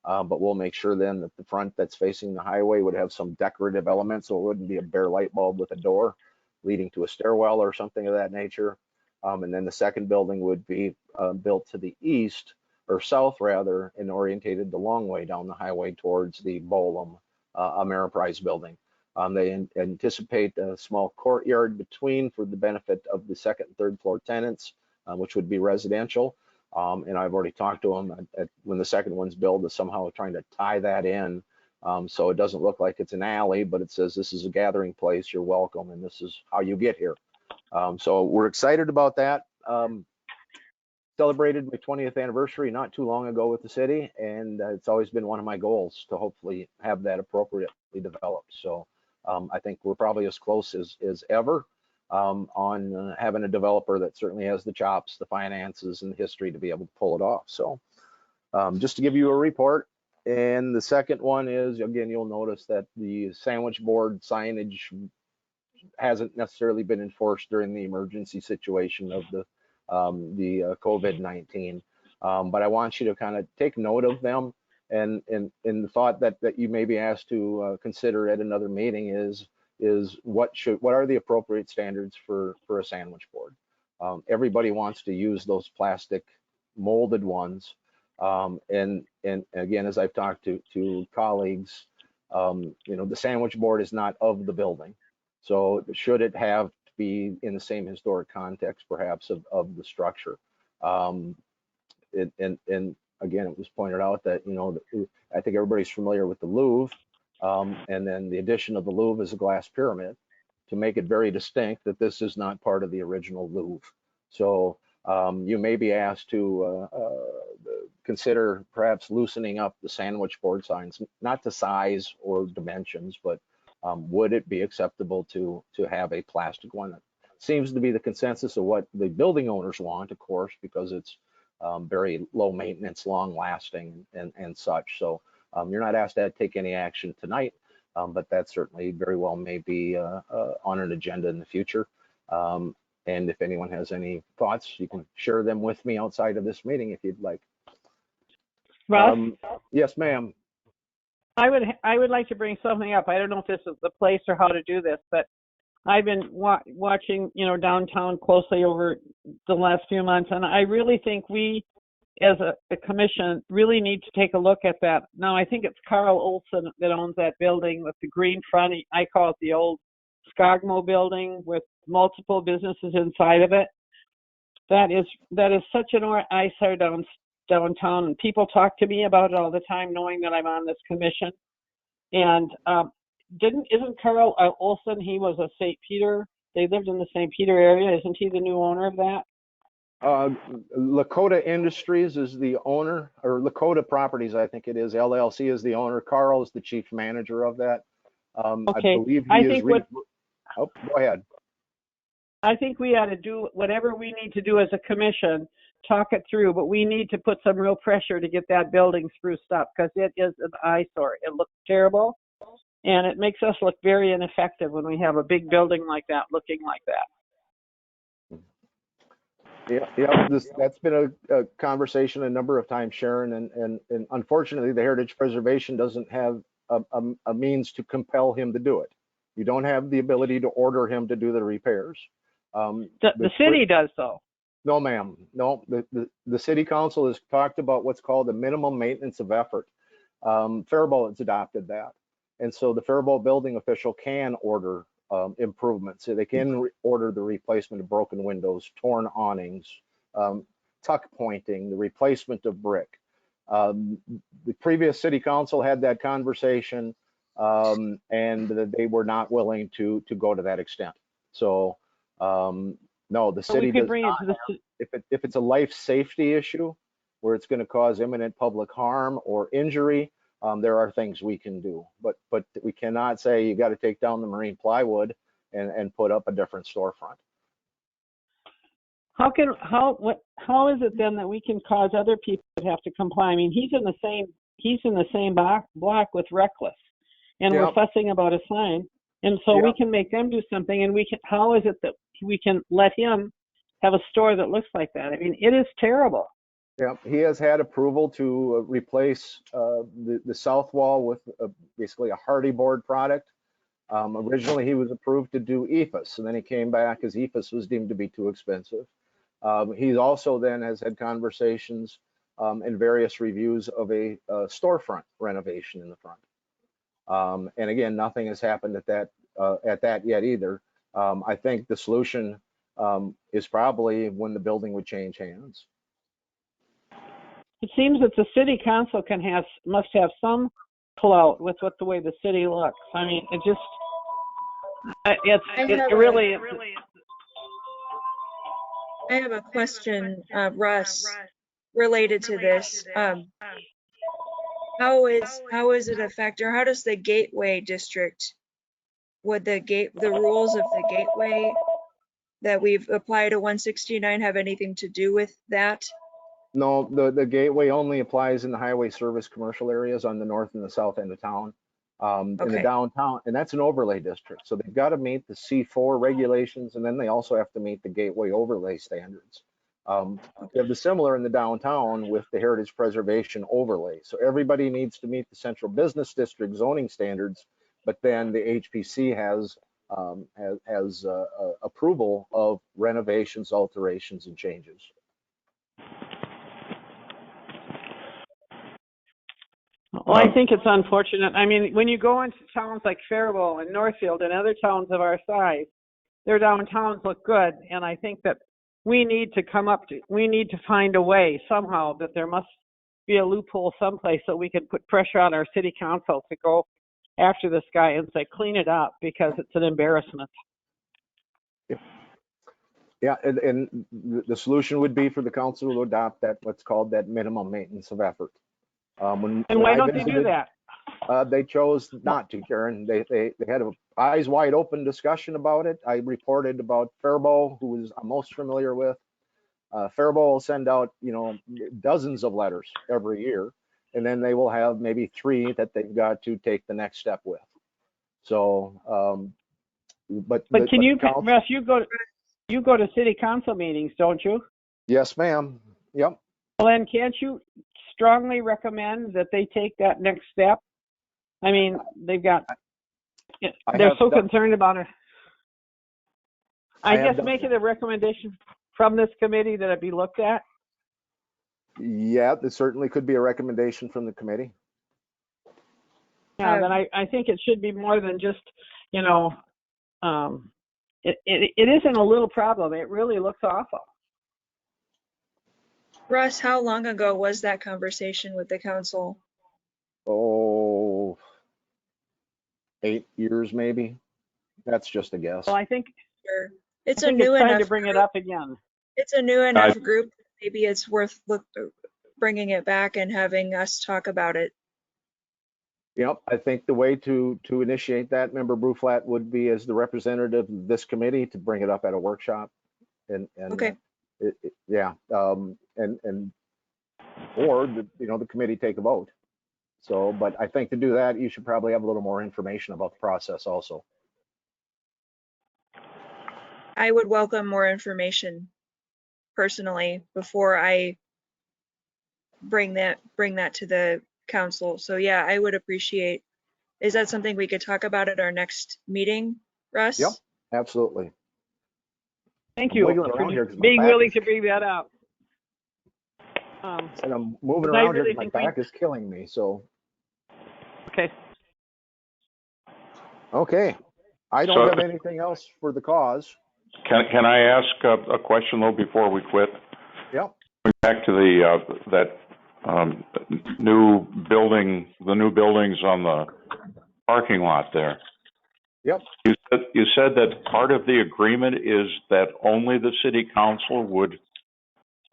but we'll make sure then that the front that's facing the highway would have some decorative elements, so it wouldn't be a bare light bulb with a door leading to a stairwell or something of that nature. And then the second building would be built to the east, or south rather, and orientated the long way down the highway towards the Bolum Ameriprise building. They anticipate a small courtyard between for the benefit of the 2nd and 3rd floor tenants, which would be residential. And I've already talked to them when the second one's built, is somehow trying to tie that in, so it doesn't look like it's an alley, but it says this is a gathering place, you're welcome, and this is how you get here. So we're excited about that. Celebrated my 20th anniversary not too long ago with the city, and it's always been one of my goals to hopefully have that appropriately developed. So I think we're probably as close as ever on having a developer that certainly has the chops, the finances, and the history to be able to pull it off. So just to give you a report. And the second one is, again, you'll notice that the sandwich board signage hasn't necessarily been enforced during the emergency situation of the COVID-19. But I want you to kind of take note of them, and the thought that you may be asked to consider at another meeting is what are the appropriate standards for a sandwich board. Everybody wants to use those plastic molded ones, and again, as I've talked to colleagues, the sandwich board is not of the building. So should it have to be in the same historic context, perhaps, of the structure? And again, it was pointed out that, I think everybody's familiar with the Louvre, and then the addition of the Louvre is a glass pyramid to make it very distinct that this is not part of the original Louvre. So you may be asked to consider perhaps loosening up the sandwich board signs, not to size or dimensions, but would it be acceptable to have a plastic one? That seems to be the consensus of what the building owners want, of course, because it's very low maintenance, long lasting, and such. So you're not asked to take any action tonight, but that certainly very well may be on an agenda in the future. And if anyone has any thoughts, you can share them with me outside of this meeting if you'd like. Russ? Yes, ma'am. I would like to bring something up. I don't know if this is the place or how to do this, but I've been watching, downtown closely over the last few months, and I really think we, as a commission, really need to take a look at that. Now, I think it's Carl Olson that owns that building with the green front. I call it the old Skogmo building with multiple businesses inside of it. That is such an eyesore downtown, and people talk to me about it all the time, knowing that I'm on this commission. And isn't Carl Olson, he was a St. Peter, they lived in the St. Peter area, isn't he the new owner of that? Lakota Industries is the owner, or Lakota Properties, I think it is, LLC is the owner. Carl is the chief manager of that. Okay. I believe he is. Oh, go ahead. I think we ought to do whatever we need to do as a commission talk it through, but we need to put some real pressure to get that building spruced up because it is an eyesore. It looks terrible, and it makes us look very ineffective when we have a big building like that looking like that. Yeah, that's been a conversation a number of times, Sharon, and unfortunately, the Heritage Preservation doesn't have a means to compel him to do it. You don't have the ability to order him to do the repairs. The city does, though. No, ma'am. No, the city council has talked about what's called the minimum maintenance of effort. Faribault has adopted that. And so the Faribault building official can order improvements. So they can order the replacement of broken windows, torn awnings, tuck pointing, the replacement of brick. The previous city council had that conversation, and they were not willing to go to that extent. So no, the city does not. If it's a life safety issue where it's going to cause imminent public harm or injury, there are things we can do, but we cannot say you got to take down the marine plywood and put up a different storefront. How is it then that we can cause other people to have to comply? I mean, he's in the same block with Reckless, and we're fussing about a sign, and so we can make them do something, and how is it that we can let him have a store that looks like that? I mean, it is terrible. Yeah, he has had approval to replace the south wall with basically a hardy board product. Originally, he was approved to do EFS, and then he came back as EFS was deemed to be too expensive. He also then has had conversations and various reviews of a storefront renovation in the front. And again, nothing has happened at that yet either. I think the solution is probably when the building would change hands. It seems that the city council must have some clout with the way the city looks. I mean, I have a question, Russ, related to this. How is it affect, or how does the Gateway District, would the rules of the Gateway that we've applied to 169 have anything to do with that? No, the gateway only applies in the highway service commercial areas on the north and the south end of town. In the downtown, and that's an overlay district. So they've got to meet the C4 regulations, and then they also have to meet the gateway overlay standards. They have the similar in the downtown with the heritage preservation overlay. So everybody needs to meet the central business district zoning standards, but then the HPC has approval of renovations, alterations, and changes. Well, I think it's unfortunate. I mean, when you go into towns like Faribault and Northfield and other towns of our size, their downtowns look good, and I think that we need to find a way somehow that there must be a loophole someplace so we can put pressure on our city council to go after this guy and say, clean it up, because it's an embarrassment. Yeah, and the solution would be for the council to adopt what's called that minimum maintenance of effort. And why don't they do that? They chose not to, Karen. They had an eyes wide open discussion about it. I reported about Faribault, who I'm most familiar with. Faribault will send out, dozens of letters every year, and then they will have maybe 3 that they've got to take the next step with. So, but can you, Russ, you go to city council meetings, don't you? Yes, ma'am. Yep. Well, then can't you strongly recommend that they take that next step? I mean, they're so concerned about it. I guess make it a recommendation from this committee that it be looked at. Yeah, there certainly could be a recommendation from the committee. Yeah, then I think it should be more than just, it isn't a little problem. It really looks awful. Russ, how long ago was that conversation with the council? Oh, 8 years maybe. That's just a guess. Well, I think it's time to bring it up again. It's a new enough group. Maybe it's worth bringing it back and having us talk about it. Yep, I think the way to initiate that, Member Bruflat, would be as the representative of this committee to bring it up at a workshop and okay. Yeah, and or the committee take a vote. So, but I think to do that, you should probably have a little more information about the process also. I would welcome more information personally before I bring that to the council. So yeah, I would appreciate. Is that something we could talk about at our next meeting, Russ? Yep, absolutely. Thank I'm you wiggling for around here 'cause my being back willing is- to bring that up. And I'm moving I around here really 'cause my think we- back is killing me. So, Okay. okay. I don't have anything else for the cause. Can I ask a question though before we quit? Yep. Back to the that new building, the new buildings on the parking lot there. Yep. You said that part of the agreement is that only the city council would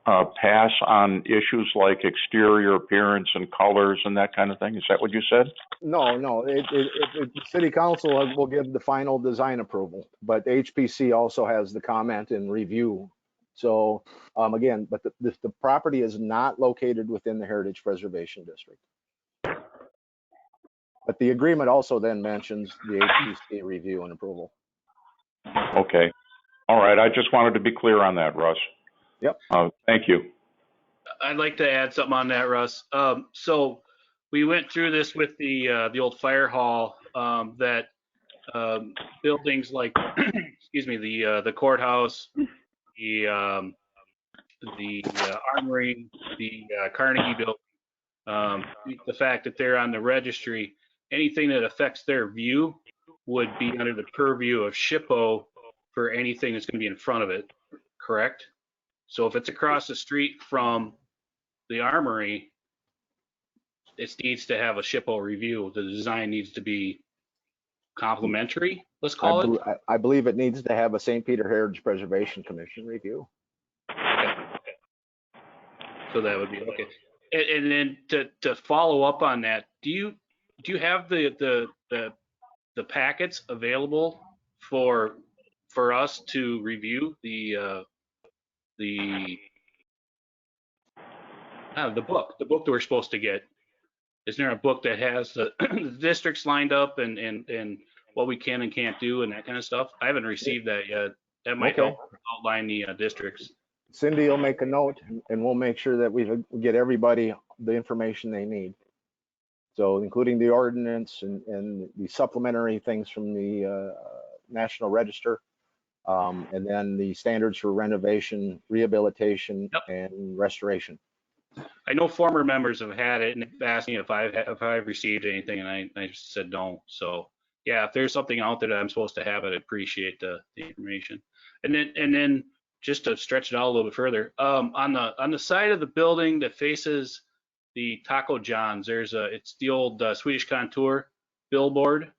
pass on issues like exterior appearance and colors and that kind of thing. Is that what you said? No, the city council will give the final design approval, but HPC also has the comment and review. So again, but the property is not located within the Heritage Preservation District. But the agreement also then mentions the HPC review and approval. Okay. All right. I just wanted to be clear on that, Russ. Yep. Thank you. I'd like to add something on that, Russ. So we went through this with the old fire hall, that buildings like, excuse me, the courthouse, the armory, the Carnegie building, the fact that they're on the registry, anything that affects their view would be under the purview of SHPO for anything that's going to be in front of it, correct? So if it's across the street from the armory, it needs to have a SHPO review. The design needs to be complementary, let's call it. I believe it needs to have a St. Peter Heritage Preservation Commission review. Okay. So that would be okay. And then to follow up on that, do you have the packets available for us to review the book that we're supposed to get? Is there a book that has the districts lined up and what we can and can't do and that kind of stuff? I haven't received that yet. That might help outline the districts. Cindy will make a note and we'll make sure that we get everybody the information they need. So including the ordinance and the supplementary things from the National Register, and then the standards for renovation, rehabilitation, and restoration. I know former members have had it and asked me if I've received anything, and I just said no. So yeah, if there's something out there that I'm supposed to have, I'd appreciate the information. And then just to stretch it out a little bit further, on the side of the building that faces the Taco John's, it's the old Swedish Contour billboard.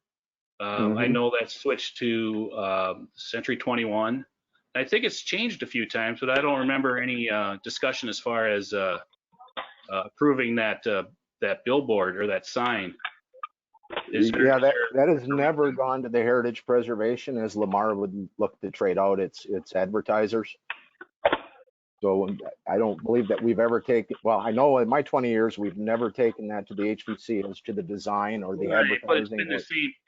I know that's switched to Century 21. I think it's changed a few times, but I don't remember any discussion as far as approving that billboard or that sign. That has never gone to the Heritage Preservation, as Lamar would look to trade out its advertisers. So I don't believe that we've ever taken, well, I know in my 20 years, we've never taken that to the HPC as to the design or the advertising. But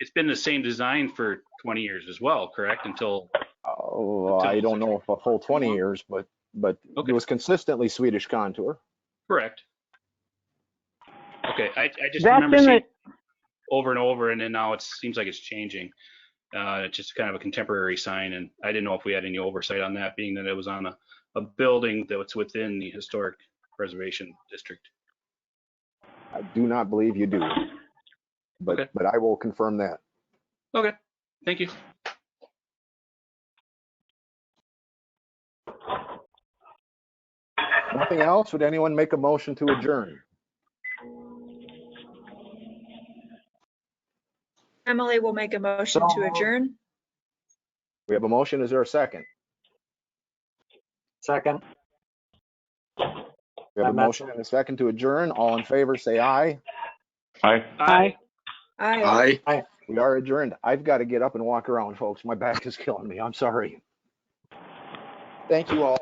it's been the same design for 20 years as well, correct? Until I don't know if a full 20 years, but it was consistently Swedish Contour. Correct. Okay, I just remember seeing over and over, and then now it seems like it's changing. It's just kind of a contemporary sign, and I didn't know if we had any oversight on that, being that it was on a building that was within the Historic Preservation District. I do not believe you do, but I will confirm that. Okay, thank you. Nothing else? Would anyone make a motion to adjourn? Emily will make a motion to adjourn. We have a motion. Is there a second? Second. We have a motion and a second to adjourn. All in favor, say aye. Aye. Aye. Aye. Aye. We are adjourned. I've got to get up and walk around, folks. My back is killing me. I'm sorry. Thank you all.